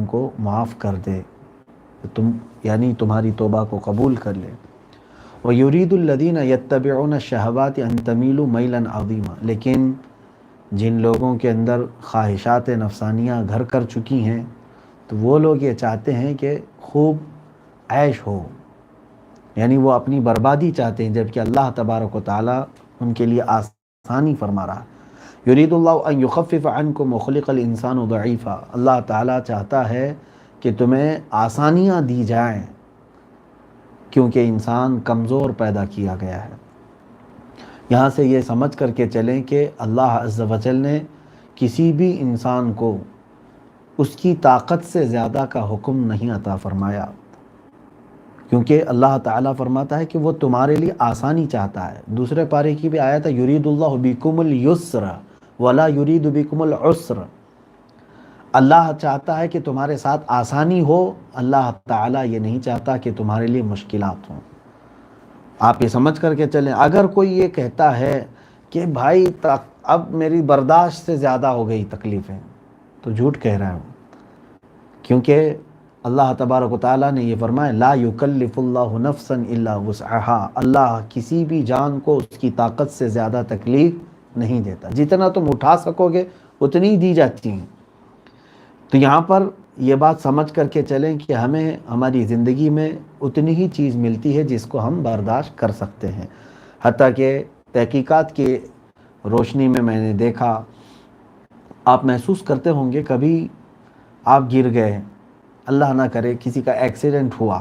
کو معاف کر دے، یعنی تمہاری توبہ کو قبول کر لے۔ وَيُرِيدُ الَّذِينَ يَتَّبِعُونَ الشَّهَوَاتِ أَن تَمِيلُوا مَيْلًا عَظِيمًا، لیکن جن لوگوں کے اندر خواہشات نفسانیہ گھر کر چکی ہیں تو وہ لوگ یہ چاہتے ہیں کہ خوب عیش ہو، یعنی وہ اپنی بربادی چاہتے ہیں، جبکہ اللہ تبارک و تعالیٰ ان کے لیے آسانی فرما رہا ہے۔ یرید اللہ ان یخفف عنکم وخلق الانسان ضعیفا، اللہ تعالیٰ چاہتا ہے کہ تمہیں آسانیاں دی جائیں کیونکہ انسان کمزور پیدا کیا گیا ہے۔ یہاں سے یہ سمجھ کر کے چلیں کہ اللہ عز و جل نے کسی بھی انسان کو اس کی طاقت سے زیادہ کا حکم نہیں عطا فرمایا، کیونکہ اللہ تعالیٰ فرماتا ہے کہ وہ تمہارے لیے آسانی چاہتا ہے۔ دوسرے پارے کی بھی آیت ہے یرید اللہ بکم اليسر ولا یرید بکم العسر، اللہ چاہتا ہے کہ تمہارے ساتھ آسانی ہو، اللہ تعالیٰ یہ نہیں چاہتا کہ تمہارے لیے مشکلات ہوں۔ آپ یہ سمجھ کر کے چلیں، اگر کوئی یہ کہتا ہے کہ بھائی اب میری برداشت سے زیادہ ہو گئی تکلیفیں، تو جھوٹ کہہ رہا ہوں، کیونکہ اللہ تبارک و تعالیٰ نے یہ فرمایا لا یکلف اللہ نفسا الا وسعها، اللہ کسی بھی جان کو اس کی طاقت سے زیادہ تکلیف نہیں دیتا، جتنا تم اٹھا سکو گے اتنی دی جاتی ہیں۔ تو یہاں پر یہ بات سمجھ کر کے چلیں کہ ہمیں ہماری زندگی میں اتنی ہی چیز ملتی ہے جس کو ہم برداشت کر سکتے ہیں، حتیٰ کہ تحقیقات کی روشنی میں نے دیکھا، آپ محسوس کرتے ہوں گے کبھی آپ گر گئے، اللہ نہ کرے کسی کا ایکسیڈنٹ ہوا،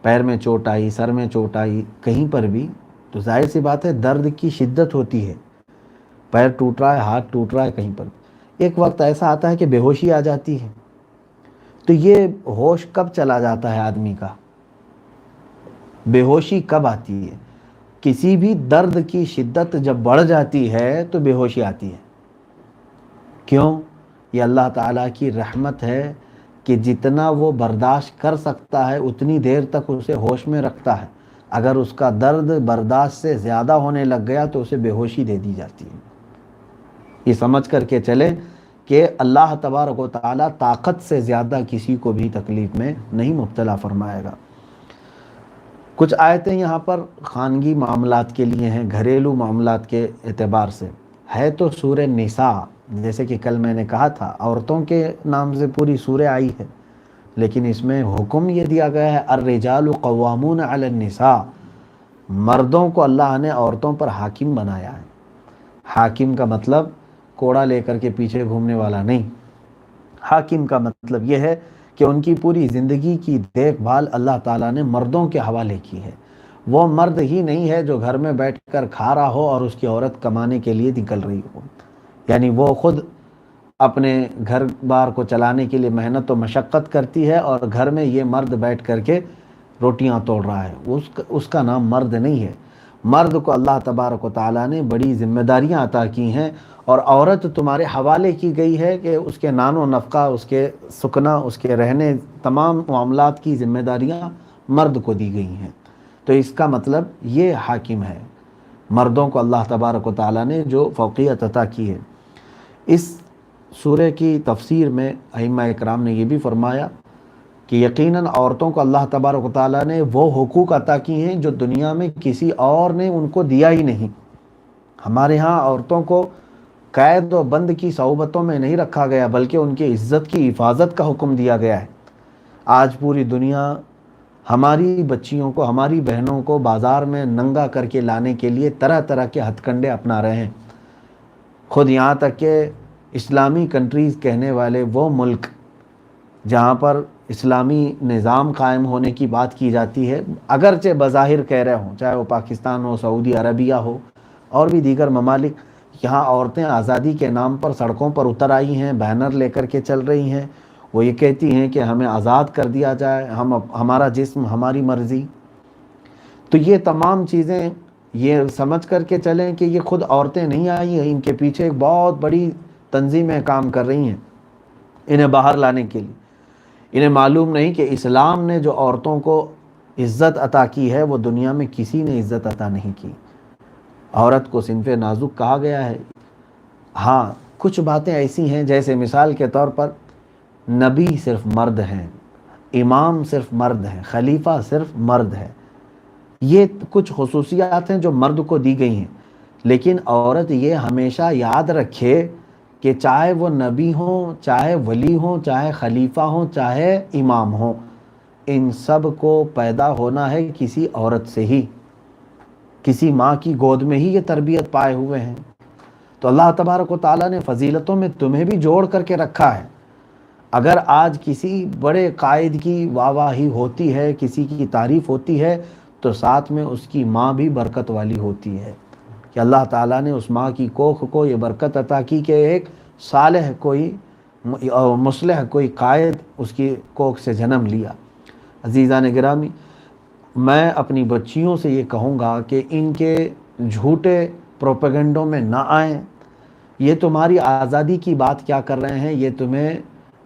پیر میں چوٹ آئی، سر میں چوٹ آئی، کہیں پر بھی، تو ظاہر سی بات ہے درد کی شدت ہوتی ہے، پیر ٹوٹ رہا ہے، ہاتھ ٹوٹ رہا ہے، کہیں پر ایک وقت ایسا آتا ہے کہ بے ہوشی آ جاتی ہے۔ تو یہ ہوش کب چلا جاتا ہے آدمی کا؟ بے ہوشی کب آتی ہے؟ کسی بھی درد کی شدت جب بڑھ جاتی ہے تو بے ہوشی آتی ہے۔ کیوں؟ یہ اللہ تعالیٰ کی رحمت ہے کہ جتنا وہ برداشت کر سکتا ہے اتنی دیر تک اسے ہوش میں رکھتا ہے، اگر اس کا درد برداشت سے زیادہ ہونے لگ گیا تو اسے بے ہوشی دے دی جاتی ہے۔ یہ سمجھ کر کے چلے کہ اللہ تبارک و تعالیٰ طاقت سے زیادہ کسی کو بھی تکلیف میں نہیں مبتلا فرمائے گا۔ کچھ آیتیں یہاں پر خانگی معاملات کے لیے ہیں، گھریلو معاملات کے اعتبار سے ہے، تو سورہ نساء، جیسے کہ کل میں نے کہا تھا عورتوں کے نام سے پوری سورہ آئی ہے، لیکن اس میں حکم یہ دیا گیا ہے الرجال قوامون علی النساء، مردوں کو اللہ نے عورتوں پر حاکم بنایا ہے۔ حاکم کا مطلب کوڑا لے کر کے پیچھے گھومنے والا نہیں، حاکم کا مطلب یہ ہے کہ ان کی پوری زندگی کی دیکھ بھال اللہ تعالیٰ نے مردوں کے حوالے کی ہے۔ وہ مرد ہی نہیں ہے جو گھر میں بیٹھ کر کھا رہا ہو اور اس کی عورت کمانے کے لیے نکل رہی ہو، یعنی وہ خود اپنے گھر بار کو چلانے کے لیے محنت و مشقت کرتی ہے اور گھر میں یہ مرد بیٹھ کر کے روٹیاں توڑ رہا ہے، اس کا نام مرد نہیں ہے۔ مرد کو اللہ تبارک و تعالیٰ نے بڑی ذمہ داریاں عطا کی ہیں، اور عورت تمہارے حوالے کی گئی ہے کہ اس کے نان و نفقہ، اس کے سکنا، اس کے رہنے، تمام معاملات کی ذمہ داریاں مرد کو دی گئی ہیں۔ تو اس کا مطلب یہ حاکم ہے، مردوں کو اللہ تبارک و تعالیٰ نے جو فوقیت عطا کی ہے۔ اس سورہ کی تفسیر میں ائمہ اکرام نے یہ بھی فرمایا کہ یقیناً عورتوں کو اللہ تبارک و تعالیٰ نے وہ حقوق عطا کی ہیں جو دنیا میں کسی اور نے ان کو دیا ہی نہیں۔ ہمارے ہاں عورتوں کو قید و بند کی صحبتوں میں نہیں رکھا گیا، بلکہ ان کی عزت کی حفاظت کا حکم دیا گیا ہے۔ آج پوری دنیا ہماری بچیوں کو، ہماری بہنوں کو بازار میں ننگا کر کے لانے کے لیے طرح طرح کے ہتھ کنڈے اپنا رہے ہیں۔ خود یہاں تک کہ اسلامی کنٹریز کہنے والے وہ ملک جہاں پر اسلامی نظام قائم ہونے کی بات کی جاتی ہے، اگرچہ بظاہر کہہ رہے ہوں، چاہے وہ پاکستان ہو، سعودی عربیہ ہو اور بھی دیگر ممالک، یہاں عورتیں آزادی کے نام پر سڑکوں پر اتر آئی ہیں، بینر لے کر کے چل رہی ہیں، وہ یہ کہتی ہیں کہ ہمیں آزاد کر دیا جائے، ہمارا جسم ہماری مرضی۔ تو یہ تمام چیزیں یہ سمجھ کر کے چلیں کہ یہ خود عورتیں نہیں آئی ہیں، ان کے پیچھے ایک بہت بڑی تنظیمیں کام کر رہی ہیں انہیں باہر لانے کے لیے۔ انہیں معلوم نہیں کہ اسلام نے جو عورتوں کو عزت عطا کی ہے وہ دنیا میں کسی نے عزت عطا نہیں کی۔ عورت کو صنف نازک کہا گیا ہے۔ ہاں کچھ باتیں ایسی ہیں، جیسے مثال کے طور پر نبی صرف مرد ہیں، امام صرف مرد ہیں، خلیفہ صرف مرد ہے۔ یہ کچھ خصوصیات ہیں جو مرد کو دی گئی ہیں، لیکن عورت یہ ہمیشہ یاد رکھے کہ چاہے وہ نبی ہوں، چاہے ولی ہوں، چاہے خلیفہ ہوں، چاہے امام ہوں، ان سب کو پیدا ہونا ہے کسی عورت سے ہی، کسی ماں کی گود میں ہی یہ تربیت پائے ہوئے ہیں۔ تو اللہ تبارک و تعالیٰ نے فضیلتوں میں تمہیں بھی جوڑ کر کے رکھا ہے۔ اگر آج کسی بڑے قائد کی واہ واہی ہوتی ہے، کسی کی تعریف ہوتی ہے، تو ساتھ میں اس کی ماں بھی برکت والی ہوتی ہے کہ اللہ تعالیٰ نے اس ماں کی کوکھ کو یہ برکت عطا کی کہ ایک صالح کوئی مصلح کوئی قائد اس کی کوکھ سے جنم لیا۔ عزیزان گرامی، میں اپنی بچیوں سے یہ کہوں گا کہ ان کے جھوٹے پروپیگنڈوں میں نہ آئیں۔ یہ تمہاری آزادی کی بات کیا کر رہے ہیں، یہ تمہیں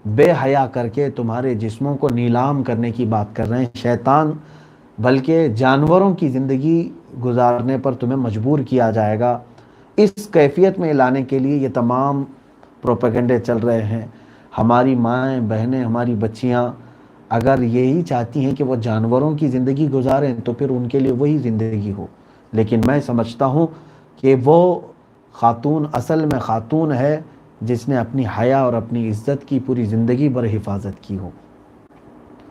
بے حیا کر کے تمہارے جسموں کو نیلام کرنے کی بات کر رہے ہیں شیطان، بلکہ جانوروں کی زندگی گزارنے پر تمہیں مجبور کیا جائے گا۔ اس کیفیت میں لانے کے لیے یہ تمام پروپیگنڈے چل رہے ہیں۔ ہماری مائیں بہنیں، ہماری بچیاں اگر یہی چاہتی ہیں کہ وہ جانوروں کی زندگی گزاریں تو پھر ان کے لیے وہی زندگی ہو، لیکن میں سمجھتا ہوں کہ وہ خاتون اصل میں خاتون ہے جس نے اپنی حیا اور اپنی عزت کی پوری زندگی پر حفاظت کی ہو۔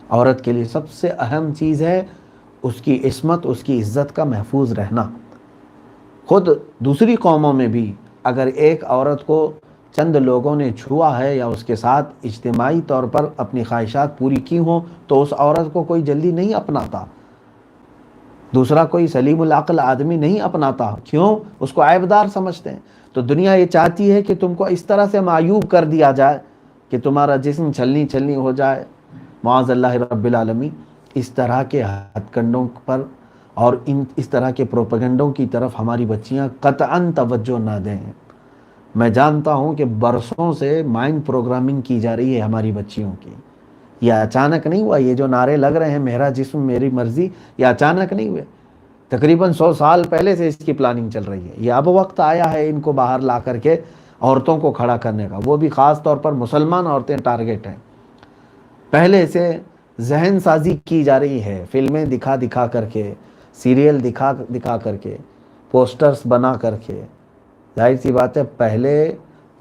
عورت کے لیے سب سے اہم چیز ہے اس کی عصمت، اس کی عزت کا محفوظ رہنا۔ خود دوسری قوموں میں بھی اگر ایک عورت کو چند لوگوں نے چھوا ہے یا اس کے ساتھ اجتماعی طور پر اپنی خواہشات پوری کی ہوں تو اس عورت کو کوئی جلدی نہیں اپناتا، دوسرا کوئی سلیم العقل آدمی نہیں اپناتا۔ کیوں؟ اس کو عیبدار سمجھتے ہیں۔ تو دنیا یہ چاہتی ہے کہ تم کو اس طرح سے معیوب کر دیا جائے کہ تمہارا جسم چھلنی چھلنی ہو جائے، معاذ اللہ رب العالمین۔ اس طرح کے ہتھ کنڈوں پر اور اس طرح کے پروپیگنڈوں کی طرف ہماری بچیاں قطعاً توجہ نہ دیں۔ میں جانتا ہوں کہ برسوں سے مائنڈ پروگرامنگ کی جا رہی ہے ہماری بچیوں کی۔ یہ اچانک نہیں ہوا، یہ جو نعرے لگ رہے ہیں میرا جسم میری مرضی، یہ اچانک نہیں ہوئے، تقریباً 100 سال پہلے سے اس کی پلاننگ چل رہی ہے۔ یہ اب وقت آیا ہے ان کو باہر لا کر کے عورتوں کو کھڑا کرنے کا، وہ بھی خاص طور پر مسلمان عورتیں ٹارگٹ ہیں۔ پہلے سے ذہن سازی کی جا رہی ہے، فلمیں دکھا دکھا کر کے، سیریل دکھا دکھا کر کے، پوسٹرز بنا کر کے۔ ظاہر سی بات ہے پہلے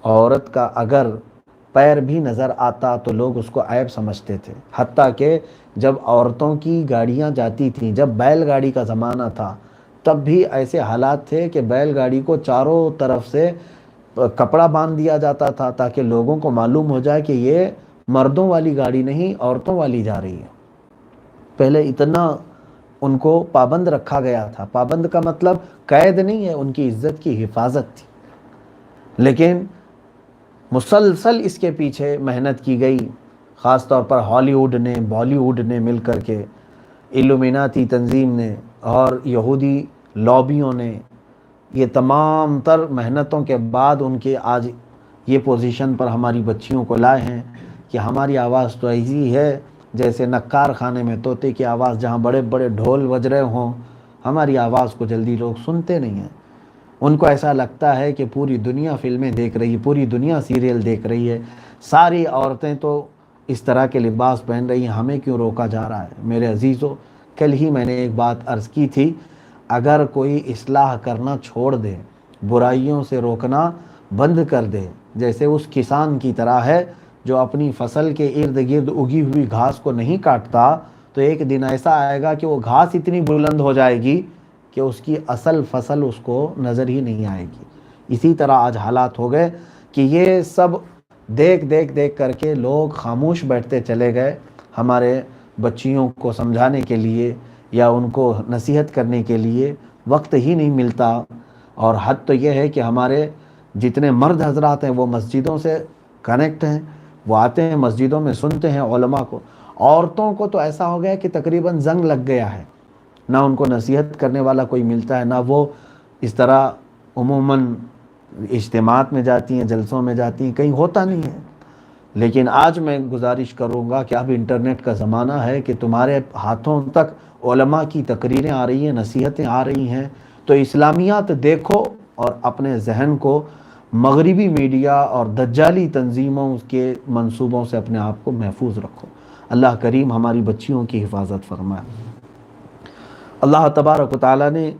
عورت کا اگر پیر بھی نظر آتا تو لوگ اس کو عیب سمجھتے تھے، حتیٰ کہ جب عورتوں کی گاڑیاں جاتی تھیں، جب بیل گاڑی کا زمانہ تھا، تب بھی ایسے حالات تھے کہ بیل گاڑی کو چاروں طرف سے کپڑا باندھ دیا جاتا تھا تاکہ لوگوں کو معلوم ہو جائے کہ یہ مردوں والی گاڑی نہیں عورتوں والی جا رہی ہے۔ پہلے اتنا ان کو پابند رکھا گیا تھا۔ پابند کا مطلب قید نہیں ہے، ان کی عزت کی حفاظت تھی۔ لیکن مسلسل اس کے پیچھے محنت کی گئی، خاص طور پر ہالی ووڈ نے، بالی ووڈ نے مل کر کے، ایلومیناتی تنظیم نے اور یہودی لابیوں نے، یہ تمام تر محنتوں کے بعد ان کے آج یہ پوزیشن پر ہماری بچیوں کو لائے ہیں کہ ہماری آواز تو ایسی ہے جیسے نکار خانے میں طوطے کی آواز، جہاں بڑے بڑے ڈھول بج رہے ہوں، ہماری آواز کو جلدی لوگ سنتے نہیں ہیں۔ ان کو ایسا لگتا ہے کہ پوری دنیا فلمیں دیکھ رہی ہے، پوری دنیا سیریل دیکھ رہی ہے، ساری عورتیں تو اس طرح کے لباس پہن رہی ہیں، ہمیں کیوں روکا جا رہا ہے؟ میرے عزیزو، کل ہی میں نے ایک بات عرض کی تھی، اگر کوئی اصلاح کرنا چھوڑ دے، برائیوں سے روکنا بند کر دے، جیسے اس کسان کی طرح ہے جو اپنی فصل کے ارد گرد اگی ہوئی گھاس کو نہیں کاٹتا، تو ایک دن ایسا آئے گا کہ وہ گھاس اتنی بلند ہو جائے گی کہ اس کی اصل فصل اس کو نظر ہی نہیں آئے گی۔ اسی طرح آج حالات ہو گئے کہ یہ سب دیکھ دیکھ دیکھ کر کے لوگ خاموش بیٹھتے چلے گئے، ہمارے بچیوں کو سمجھانے کے لیے یا ان کو نصیحت کرنے کے لیے وقت ہی نہیں ملتا۔ اور حد تو یہ ہے کہ ہمارے جتنے مرد حضرات ہیں وہ مسجدوں سے کنیکٹ ہیں، وہ آتے ہیں مسجدوں میں سنتے ہیں علماء کو۔ عورتوں کو تو ایسا ہو گیا کہ تقریباً زنگ لگ گیا ہے، نہ ان کو نصیحت کرنے والا کوئی ملتا ہے، نہ وہ اس طرح عموماً اجتماعات میں جاتی ہیں، جلسوں میں جاتی ہیں، کہیں ہوتا نہیں ہے۔ لیکن آج میں گزارش کروں گا کہ اب انٹرنیٹ کا زمانہ ہے کہ تمہارے ہاتھوں تک علماء کی تقریریں آ رہی ہیں، نصیحتیں آ رہی ہیں، تو اسلامیات دیکھو اور اپنے ذہن کو مغربی میڈیا اور دجالی تنظیموں کے منصوبوں سے اپنے آپ کو محفوظ رکھو۔ اللہ کریم ہماری بچیوں کی حفاظت فرمائے۔ اللہ تبارک و تعالیٰ نے